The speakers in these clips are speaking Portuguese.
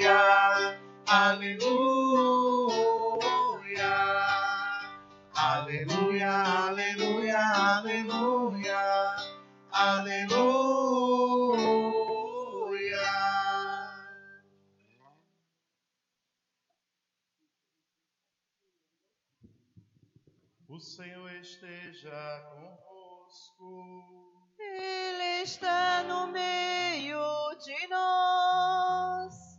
Aleluia, aleluia, aleluia, aleluia, aleluia. O Senhor esteja convosco. Ele está no meio de nós.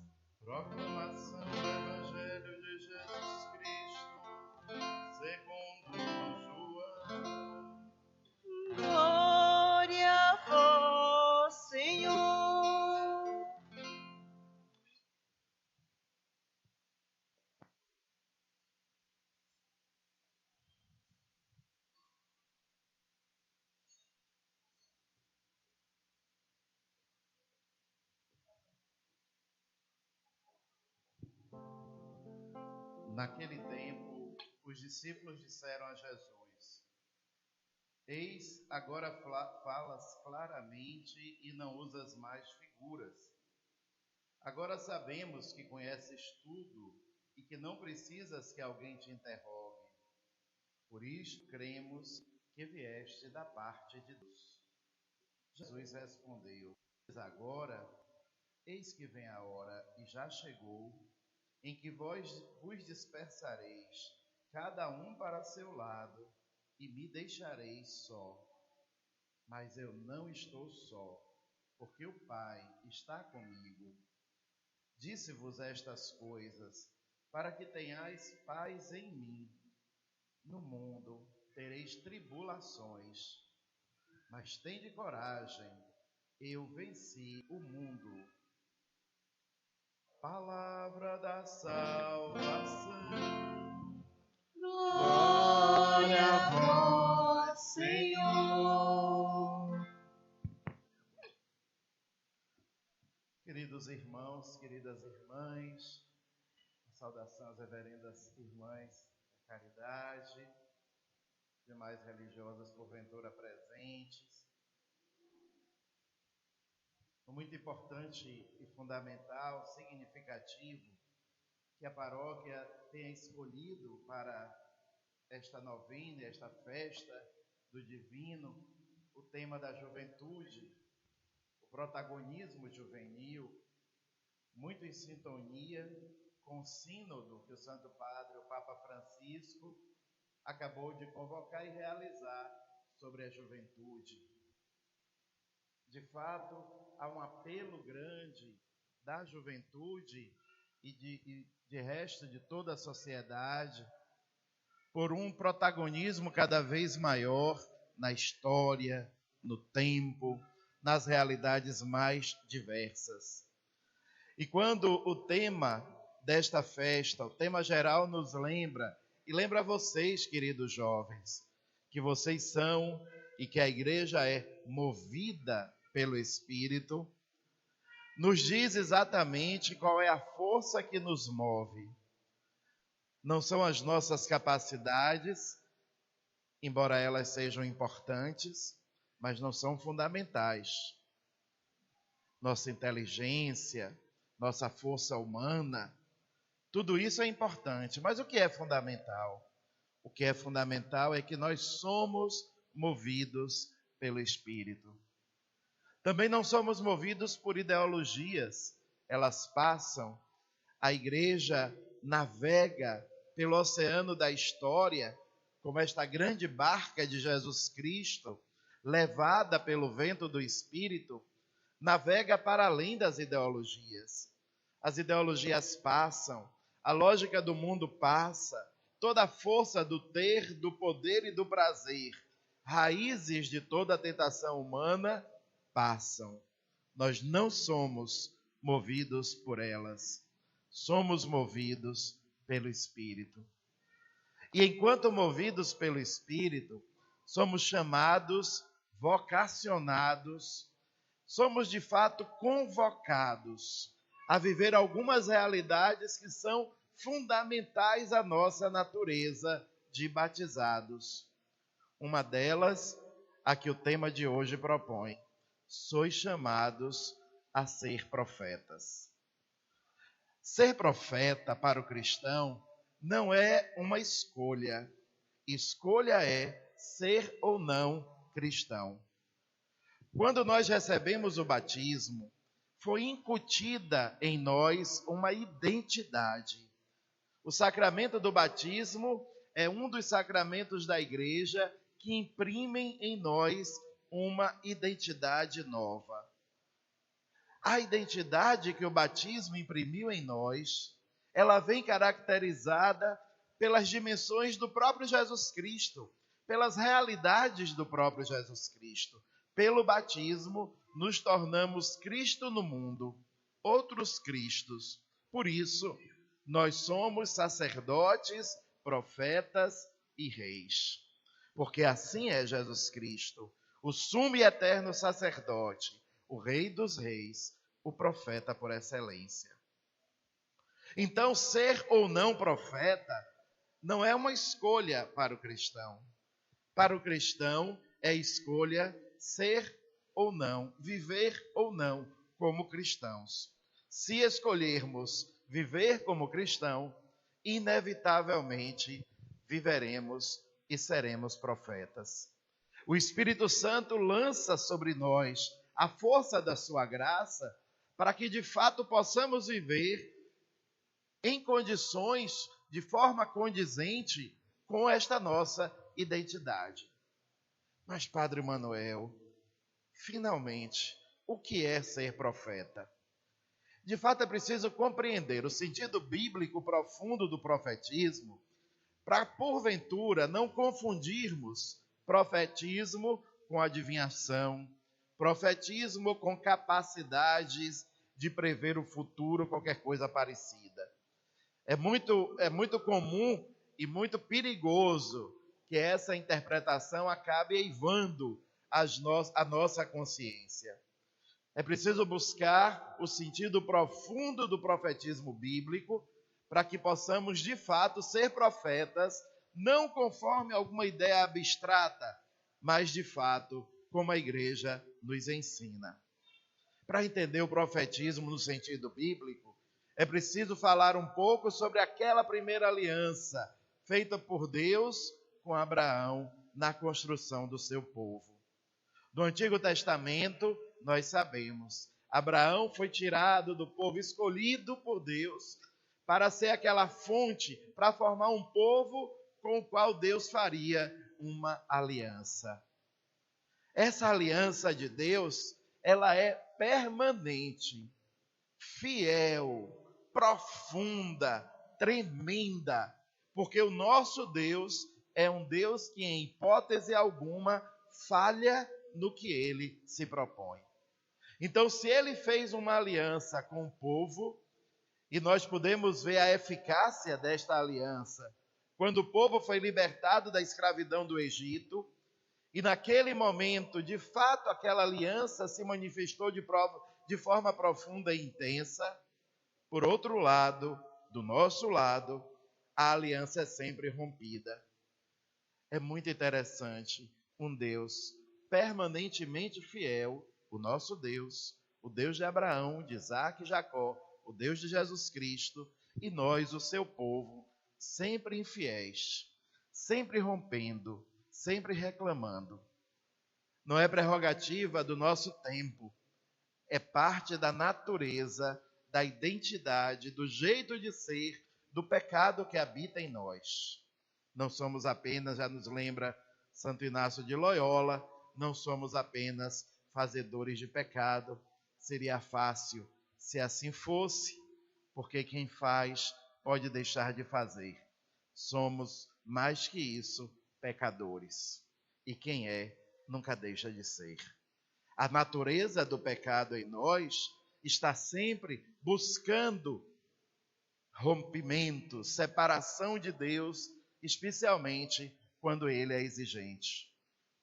Proclamação do Evangelho de Jesus Cristo, segundo João. Glória a vós, Senhor. Naquele tempo, os discípulos disseram a Jesus: Eis, agora falas claramente e não usas mais figuras. Agora sabemos que conheces tudo e que não precisas que alguém te interrogue. Por isso cremos que vieste da parte de Deus. Jesus respondeu: Agora, eis que vem a hora, e já chegou, em que vos dispersareis, cada um para seu lado, e me deixareis só. Mas eu não estou só, porque o Pai está comigo. Disse-vos estas coisas, para que tenhais paz em mim. No mundo tereis tribulações, mas tende coragem, eu venci o mundo. Palavra da salvação. Glória a vós, Senhor. Queridos irmãos, queridas irmãs, saudação às reverendas irmãs da caridade, demais religiosas porventura presentes. Muito importante e fundamental, significativo, que a paróquia tenha escolhido para esta novena, esta festa do Divino, o tema da juventude, o protagonismo juvenil, muito em sintonia com o sínodo que o Santo Padre, o Papa Francisco, acabou de convocar e realizar sobre a juventude. De fato, há um apelo grande da juventude e de resto de toda a sociedade por um protagonismo cada vez maior na história, no tempo, nas realidades mais diversas. E quando o tema desta festa, o tema geral nos lembra, e lembra vocês, queridos jovens, que vocês são e que a igreja é movida pelo Espírito, nos diz exatamente qual é a força que nos move. Não são as nossas capacidades, embora elas sejam importantes, mas não são fundamentais. Nossa inteligência, nossa força humana, tudo isso é importante, mas o que é fundamental? O que é fundamental é que nós somos movidos pelo Espírito. Também não somos movidos por ideologias, elas passam, a igreja navega pelo oceano da história, como esta grande barca de Jesus Cristo, levada pelo vento do Espírito, navega para além das ideologias. As ideologias passam, a lógica do mundo passa, toda a força do ter, do poder e do prazer, raízes de toda a tentação humana, passam. Nós não somos movidos por elas, somos movidos pelo Espírito. E enquanto movidos pelo Espírito, somos chamados, vocacionados, somos de fato convocados a viver algumas realidades que são fundamentais à nossa natureza de batizados. Uma delas, a que o tema de hoje propõe: sois chamados a ser profetas. Ser profeta para o cristão não é uma escolha. Escolha é ser ou não cristão. Quando nós recebemos o batismo, foi incutida em nós uma identidade. O sacramento do batismo é um dos sacramentos da igreja que imprimem em nós uma identidade nova. A identidade que o batismo imprimiu em nós, ela vem caracterizada pelas dimensões do próprio Jesus Cristo, pelas realidades do próprio Jesus Cristo. Pelo batismo, nos tornamos Cristo no mundo, outros Cristos. Por isso, nós somos sacerdotes, profetas e reis. Porque assim é Jesus Cristo, o sumo e eterno sacerdote, o Rei dos Reis, o profeta por excelência. Então, ser ou não profeta não é uma escolha para o cristão. Para o cristão é escolha ser ou não, viver ou não como cristãos. Se escolhermos viver como cristão, inevitavelmente viveremos e seremos profetas. O Espírito Santo lança sobre nós a força da sua graça para que de fato possamos viver em condições, de forma condizente com esta nossa identidade. Mas, Padre Manuel, finalmente, o que é ser profeta? De fato, é preciso compreender o sentido bíblico profundo do profetismo para, porventura, não confundirmos profetismo com adivinhação, profetismo com capacidades de prever o futuro, qualquer coisa parecida. É muito comum e muito perigoso que essa interpretação acabe eivando a nossa consciência. É preciso buscar o sentido profundo do profetismo bíblico para que possamos, de fato, ser profetas, não conforme alguma ideia abstrata, mas, de fato, como a igreja nos ensina. Para entender o profetismo no sentido bíblico, é preciso falar um pouco sobre aquela primeira aliança feita por Deus com Abraão na construção do seu povo. No Antigo Testamento, nós sabemos, Abraão foi tirado do povo escolhido por Deus para ser aquela fonte, para formar um povo com o qual Deus faria uma aliança. Essa aliança de Deus, ela é permanente, fiel, profunda, tremenda, porque o nosso Deus é um Deus que, em hipótese alguma, falha no que ele se propõe. Então, se ele fez uma aliança com o povo, e nós podemos ver a eficácia desta aliança, quando o povo foi libertado da escravidão do Egito, e naquele momento, de fato, aquela aliança se manifestou de forma profunda e intensa. Por outro lado, do nosso lado, a aliança é sempre rompida. É muito interessante, um Deus permanentemente fiel, o nosso Deus, o Deus de Abraão, de Isaac e Jacó, o Deus de Jesus Cristo, e nós, o seu povo, sempre infiéis, sempre rompendo, sempre reclamando. Não é prerrogativa do nosso tempo, é parte da natureza, da identidade, do jeito de ser, do pecado que habita em nós. Não somos apenas, já nos lembra Santo Inácio de Loyola, não somos apenas fazedores de pecado. Seria fácil se assim fosse, porque quem faz pode deixar de fazer. Somos, mais que isso, pecadores. E quem é, nunca deixa de ser. A natureza do pecado em nós está sempre buscando rompimento, separação de Deus, especialmente quando ele é exigente.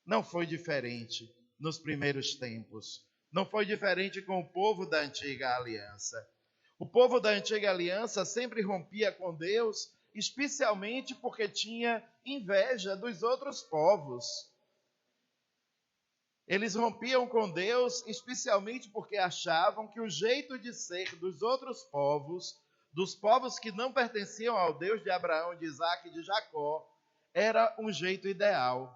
Não foi diferente nos primeiros tempos. Não foi diferente com o povo da antiga aliança. O povo da antiga aliança sempre rompia com Deus, especialmente porque tinha inveja dos outros povos. Eles rompiam com Deus, especialmente porque achavam que o jeito de ser dos outros povos, dos povos que não pertenciam ao Deus de Abraão, de Isaac e de Jacó, era um jeito ideal.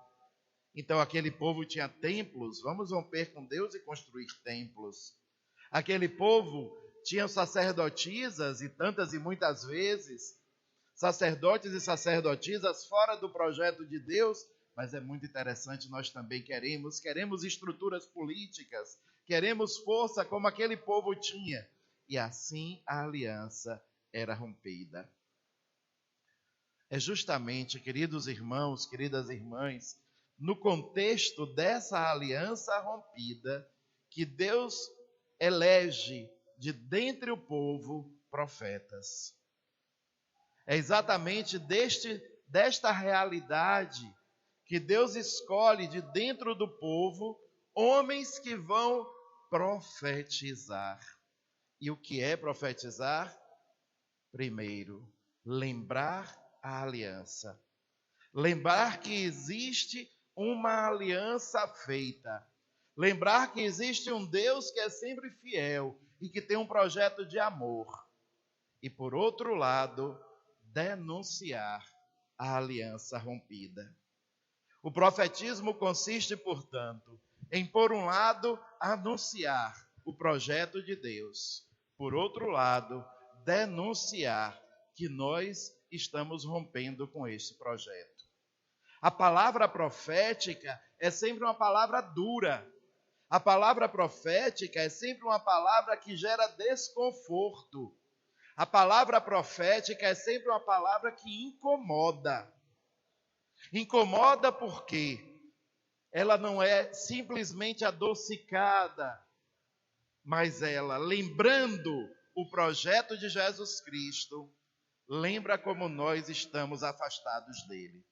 Então aquele povo tinha templos, vamos romper com Deus e construir templos. Aquele povo tinha sacerdotisas e tantas e muitas vezes, sacerdotes e sacerdotisas fora do projeto de Deus, mas é muito interessante, nós também queremos estruturas políticas, queremos força como aquele povo tinha. E assim a aliança era rompida. É justamente, queridos irmãos, queridas irmãs, no contexto dessa aliança rompida, que Deus elege de dentre o povo profetas. É exatamente desta realidade que Deus escolhe de dentro do povo homens que vão profetizar. E o que é profetizar? Primeiro, lembrar a aliança. Lembrar que existe uma aliança feita. Lembrar que existe um Deus que é sempre fiel e que tem um projeto de amor. E por outro lado, denunciar a aliança rompida. O profetismo consiste, portanto, em, por um lado, anunciar o projeto de Deus. Por outro lado, denunciar que nós estamos rompendo com esse projeto. A palavra profética é sempre uma palavra dura. A palavra profética é sempre uma palavra que gera desconforto. A palavra profética é sempre uma palavra que incomoda. Incomoda porque ela não é simplesmente adocicada, mas ela, lembrando o projeto de Jesus Cristo, lembra como nós estamos afastados dele.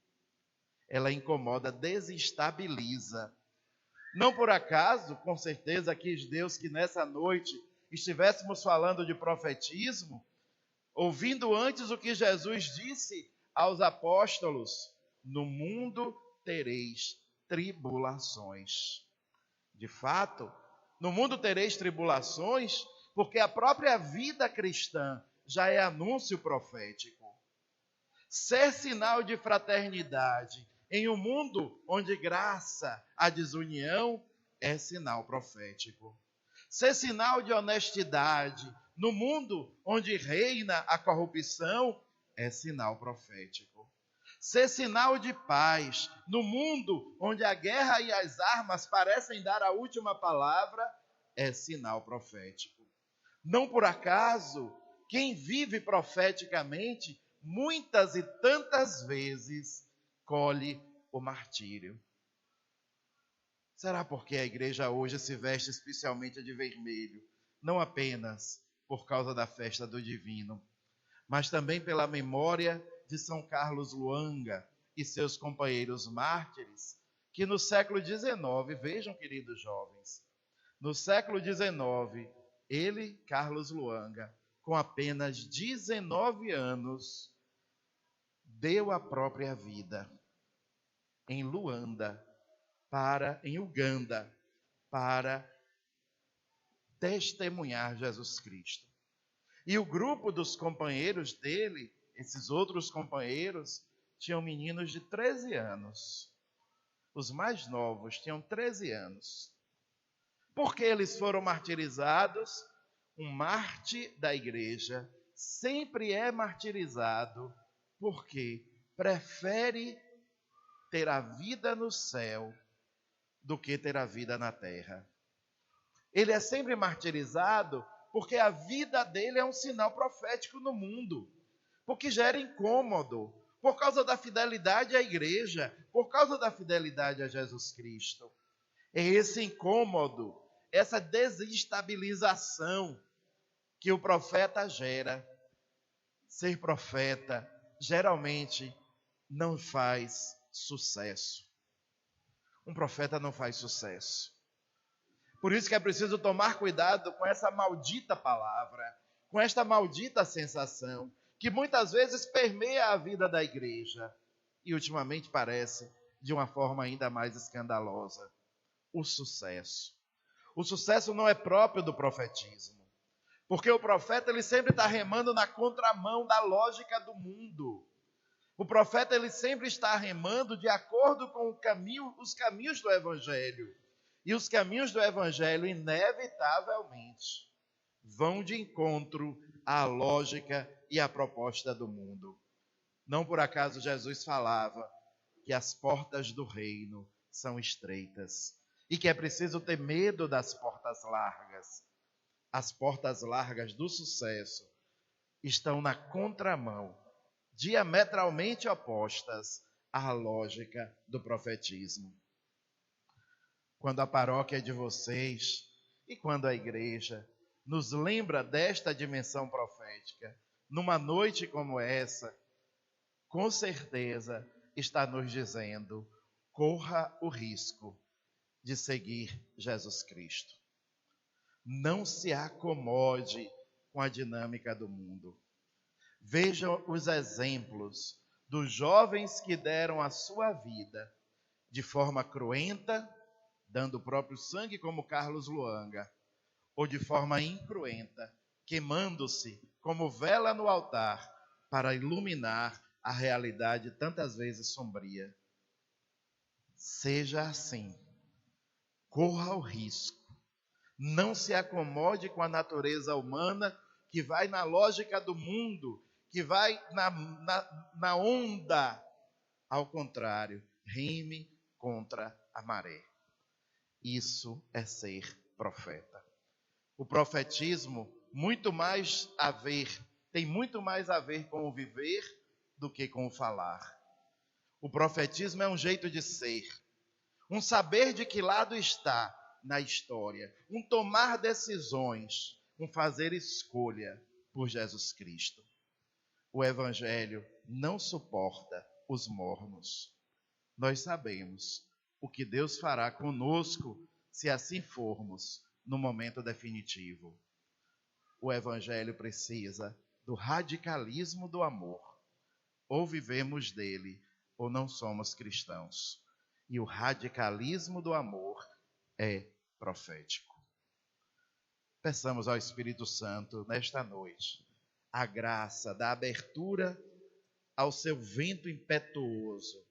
Ela incomoda, desestabiliza. Não por acaso, com certeza, quis Deus que nessa noite estivéssemos falando de profetismo, ouvindo antes o que Jesus disse aos apóstolos: no mundo tereis tribulações. De fato, no mundo tereis tribulações, porque a própria vida cristã já é anúncio profético. Ser sinal de fraternidade em um mundo onde graça a desunião é sinal profético. Ser sinal de honestidade no mundo onde reina a corrupção é sinal profético. Ser sinal de paz no mundo onde a guerra e as armas parecem dar a última palavra é sinal profético. Não por acaso, quem vive profeticamente, muitas e tantas vezes, colhe o martírio. Será porque a igreja hoje se veste especialmente de vermelho? Não apenas por causa da festa do divino, mas também pela memória de São Carlos Luanga e seus companheiros mártires, que no século XIX, vejam, queridos jovens, no século XIX, ele, Carlos Luanga, com apenas 19 anos, deu a própria vida em Luanda, em Uganda, para testemunhar Jesus Cristo. E o grupo dos companheiros dele, esses outros companheiros, tinham meninos de 13 anos. Os mais novos tinham 13 anos. Por que eles foram martirizados? Um mártir da igreja sempre é martirizado porque prefere ter a vida no céu do que ter a vida na terra. Ele é sempre martirizado porque a vida dele é um sinal profético no mundo, porque gera incômodo, por causa da fidelidade à igreja, por causa da fidelidade a Jesus Cristo. É esse incômodo, essa desestabilização que o profeta gera. Ser profeta geralmente não faz sucesso. Um profeta não faz sucesso. Por isso que é preciso tomar cuidado com essa maldita palavra, com esta maldita sensação, que muitas vezes permeia a vida da igreja e ultimamente parece de uma forma ainda mais escandalosa. O sucesso. O sucesso não é próprio do profetismo. Porque o profeta ele sempre está remando na contramão da lógica do mundo. O profeta ele sempre está remando de acordo com os caminhos do Evangelho. E os caminhos do Evangelho, inevitavelmente, vão de encontro à lógica e à proposta do mundo. Não por acaso Jesus falava que as portas do reino são estreitas e que é preciso ter medo das portas largas. As portas largas do sucesso estão na contramão, diametralmente opostas à lógica do profetismo. Quando a paróquia de vocês e quando a igreja nos lembra desta dimensão profética, numa noite como essa, com certeza está nos dizendo: corra o risco de seguir Jesus Cristo. Não se acomode com a dinâmica do mundo. Vejam os exemplos dos jovens que deram a sua vida de forma cruenta, dando o próprio sangue como Carlos Luanga, ou de forma incruenta, queimando-se como vela no altar para iluminar a realidade tantas vezes sombria. Seja assim. Corra o risco. Não se acomode com a natureza humana que vai na lógica do mundo, que vai na onda. Ao contrário, rime contra a maré. Isso é ser profeta. O profetismo tem muito mais a ver com o viver do que com o falar. O profetismo é um jeito de ser, um saber de que lado está na história, um tomar decisões, um fazer escolha por Jesus Cristo. O Evangelho não suporta os mornos. Nós sabemos o que Deus fará conosco se assim formos no momento definitivo. O Evangelho precisa do radicalismo do amor. Ou vivemos dele, ou não somos cristãos. E o radicalismo do amor é profético. Peçamos ao Espírito Santo, nesta noite, a graça da abertura ao seu vento impetuoso,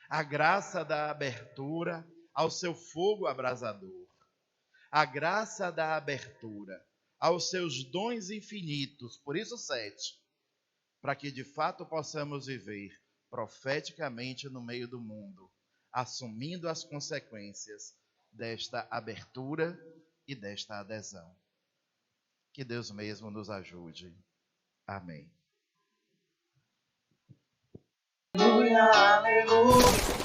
a graça da abertura ao seu fogo abrasador, a graça da abertura aos seus dons infinitos, por isso 7, para que de fato possamos viver profeticamente no meio do mundo, assumindo as consequências desta abertura e desta adesão. Que Deus mesmo nos ajude. Amém. Aleluia, aleluia.